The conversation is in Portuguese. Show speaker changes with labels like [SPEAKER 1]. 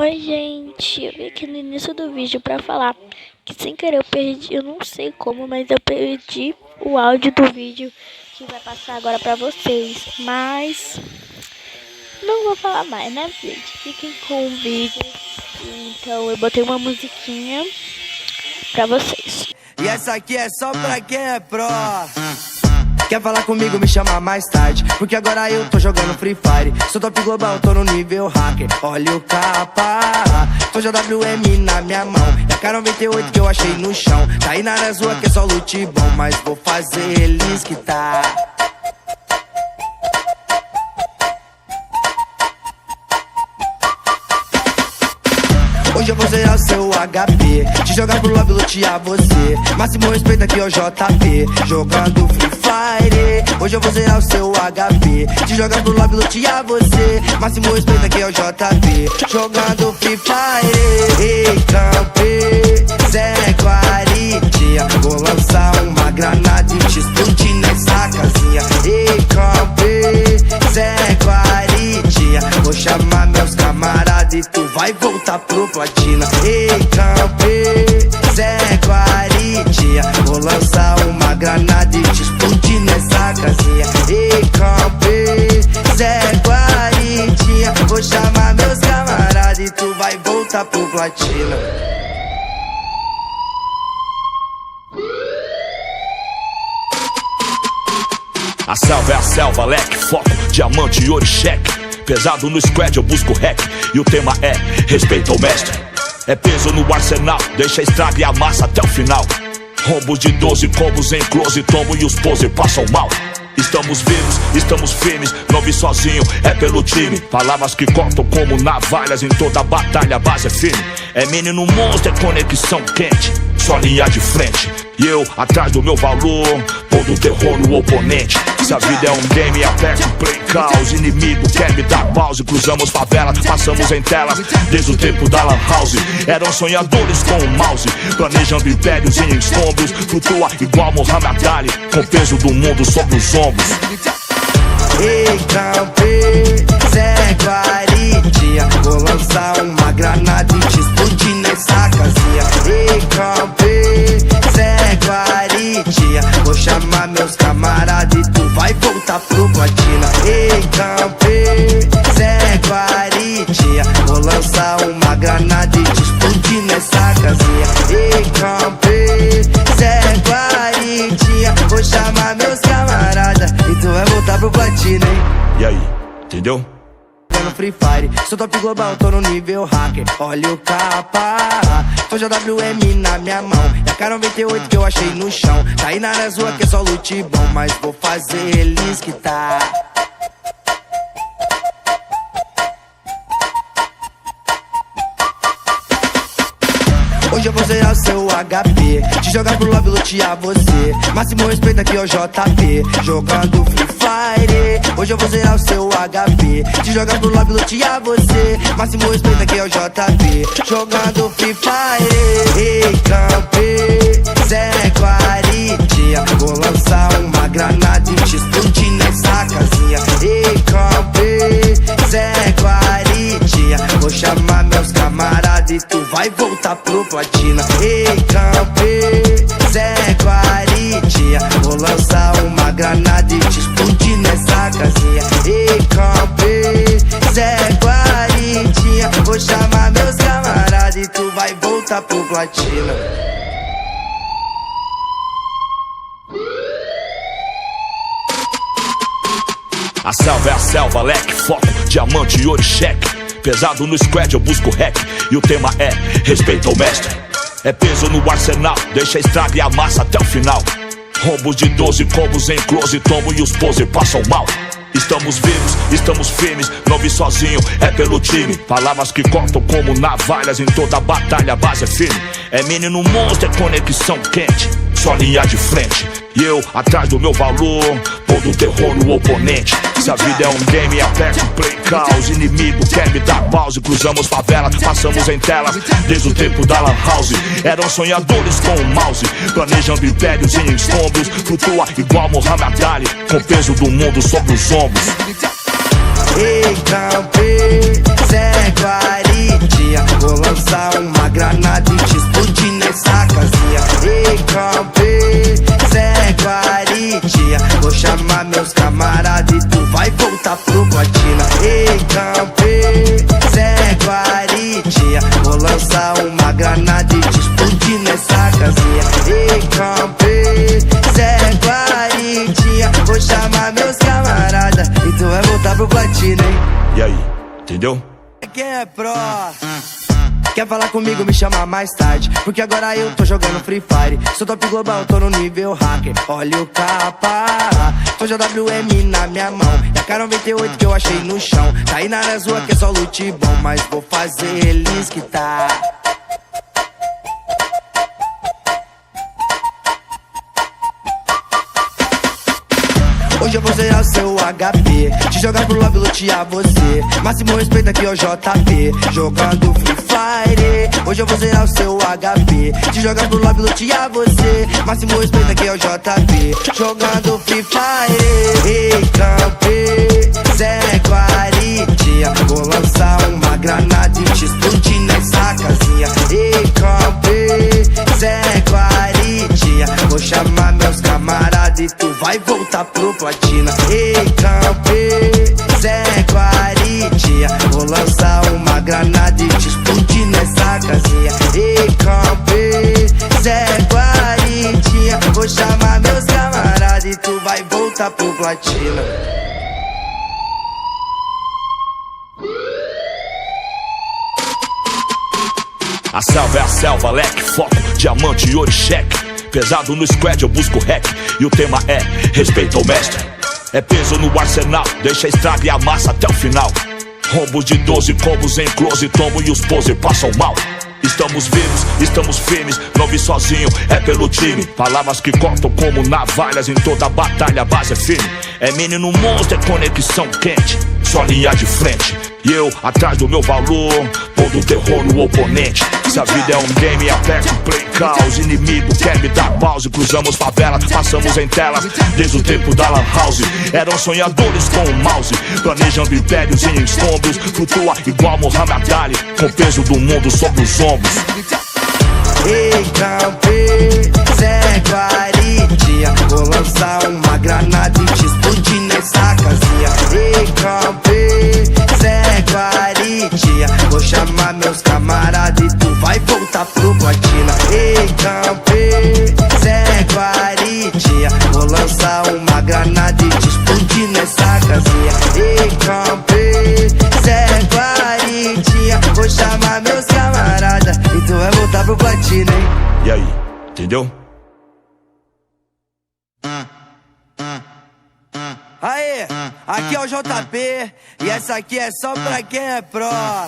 [SPEAKER 1] Oi, gente, eu vim aqui no início do vídeo pra falar que sem querer eu perdi, eu não sei como, mas eu perdi o áudio do vídeo que vai passar agora pra vocês, mas não vou falar mais, né, gente? Fiquem com o vídeo. Então eu botei uma musiquinha pra vocês.
[SPEAKER 2] E essa aqui é só pra quem é pro. Quer falar comigo, me chama mais tarde, porque agora eu tô jogando Free Fire. Sou top global, tô no nível hacker. Olha o capa, tô JWM na minha mão. É a K98 que eu achei no chão. Tá aí na rua que é só loot bom, mas vou fazer eles quitar. Hoje eu vou zerar o seu HP, te jogar pro lobby, lutear você. Máximo respeito aqui, ó, JP, jogando Free Fire. Hoje eu vou zerar o seu HP, te jogar pro lobby, lutear você. Máximo respeito aqui, ó, JP, jogando Free Fire. Ei, campe, Zé Guaritinha, vou lançar uma granada e te explodir nessa casinha. Ei, campe, Zé Guaritinha, vou chamar meus camaradas e tu vai voltar pro platina. Ei, campe, Zé Guaritinha, vou lançar uma granada e te explodir nessa casinha. Ei, campe, Zé Guaritinha, vou chamar meus camaradas e tu vai voltar pro platina.
[SPEAKER 3] A selva é a selva, leque, foco, diamante, ouro e cheque. Pesado no squad, eu busco hack. E o tema é respeito ao mestre. É peso no arsenal, deixa a estrada e amassa até o final. Rombos de 12 combos em close, tomo e os pose passam mal. Estamos vivos, estamos firmes, não vi sozinho, é pelo time. Palavras que cortam como navalhas, em toda batalha a base é firme. É menino monstro, é conexão quente, só linha de frente. E eu, atrás do meu valor, todo terror no oponente. Se a vida é um game, aperta o play caos. Inimigo quer me dar pause, cruzamos favela, passamos em tela. Desde o tempo da lan house, eram sonhadores com o mouse, planejando impérios em escombros. Flutua igual Muhammad Ali, com o peso do mundo sobre os ombros.
[SPEAKER 2] Ei, campe, Zé Guaritinha, vou lançar uma granada e te explodir nessa casinha. Ei, campe, Zé Guaritinha, vou chamar meus camaradas e tu vai voltar pro platina. Ei, campe, Zé Guaritinha, vou lançar uma granada e te explodir nessa casinha. Ei, campe, Zé Guaritinha, vou chamar meus camaradas e tu vai voltar pro platina, hein?
[SPEAKER 3] E aí, entendeu?
[SPEAKER 2] No Free Fire, sou top global, tô no nível hacker. Olha o capa, tô JWM na minha mão. É a K98 que eu achei no chão. Tá aí na rua que é só loot bom, mas vou fazer eles quitar. Hoje eu vou zerar o seu HP, te jogar pro lobby, lutear você. Máximo respeito aqui, ó, JP, jogando Free Fire. Hoje eu vou zerar o seu HP, te jogar pro lobby, lutear você. Máximo respeito aqui, ó, JP, jogando Free Fire. Ei, campe, Zé Guaritinha, vou lançar uma granada e te explodir nessa casinha. Ei, campe, Zé Guaritinha, vou chamar meus camaradas e tu vai voltar pro platina. Ei, campe, Zé Guaritinha, vou lançar uma granada e te explodir nessa casinha. Ei, campe, Zé Guaritinha, vou chamar meus camaradas e tu vai voltar pro platina.
[SPEAKER 3] A selva é a selva, leque, foco, diamante, ouro e cheque. Pesado no squad, eu busco hack. E o tema é respeito ao mestre. É peso no arsenal, deixa a estrada e amassa até o final. Rombos de 12 combos em close, tomo e os pose passam mal. Estamos vivos, estamos firmes, não vi sozinho, é pelo time. Palavras que cortam como navalhas, em toda batalha a base é firme. É menino monstro, é conexão quente, só linha de frente. E eu, atrás do meu valor, todo terror no oponente. Se a vida é um game, aperta o play caos. Inimigo quer me dar pause, cruzamos favela, passamos em tela. Desde o tempo da lan house, eram sonhadores com o mouse, planejando impérios em escombros. Flutua igual Muhammad Ali, com o peso do mundo sobre os ombros.
[SPEAKER 2] Ei, campe, Zé Guaritinha, voltar pro platina. Ei, campe, Zé Guaritinha, vou lançar uma granada e te explodir nessa casinha. Ei, campe, Zé Guaritinha, vou chamar meus camaradas e tu vai voltar pro platina, hein?
[SPEAKER 3] E aí, entendeu?
[SPEAKER 2] Quem é pró? Quer falar comigo, me chama mais tarde, porque agora eu tô jogando Free Fire. Sou top global, tô no nível hacker. Olha o capa, tô JWM na minha mão e a K98 que eu achei no chão. Tá aí na rua que é só loot bom, mas vou fazer eles que tá. Hoje eu vou zerar o seu HP, te jogar pro lobby, lutear você. Máximo respeito aqui, ó, JP, jogando Free Fire. Hoje eu vou zerar o seu HP, te jogar pro lobby, lutear você. Máximo respeito aqui, ó, JP, jogando Free Fire. Ei, campe, Zé Guaritinha, vou lançar uma granada e te explodir nessa casinha. Ei, campe, Zé Guaritinha, vou chamar meus camaradas e tu vai voltar pro platina. Ei, campe, Zé Guaritinha, vou lançar uma granada e te explodir nessa casinha. Ei, campe, Zé Guaritinha, vou chamar meus camaradas e tu vai voltar pro platina.
[SPEAKER 3] A selva é a selva, leque, foco, diamante e ouro e cheque. Pesado no squad, eu busco hack. E o tema é respeito ao mestre. É peso no arsenal, deixa a estraga e a massa até o final. Rombos de 12 combos em close, tombo e os pose passam mal. Estamos vivos, estamos firmes, não vi sozinho, é pelo time. Palavras que cortam como navalhas, em toda batalha a base é firme. É menino monstro, é conexão quente, só linha de frente. E eu, atrás do meu valor, pondo terror no oponente. Se a vida é um game, aperte o play caos. Inimigo quer me dar pause, cruzamos favelas, passamos em telas. Desde o tempo da lan house, eram sonhadores com o mouse, planejando impérios em escombros. Flutua igual Muhammad Ali, com o peso do mundo sobre os ombros.
[SPEAKER 2] Ei, campe, Zé Guaritinha, vou lançar uma granada e te explodir nessa casinha. Ei, campe, Zé Guaritinha, vou chamar meus camaradas e tu vai voltar pro platina. Ei, campe, Zé Guaritinha, vou lançar uma granada e te explodir nessa casinha. Ei, campe, Zé Guaritinha, vou chamar meus camaradas e tu vai voltar pro platina, hein?
[SPEAKER 3] E aí, entendeu?
[SPEAKER 2] Aê, aqui é o JP e essa aqui é só pra quem é pró.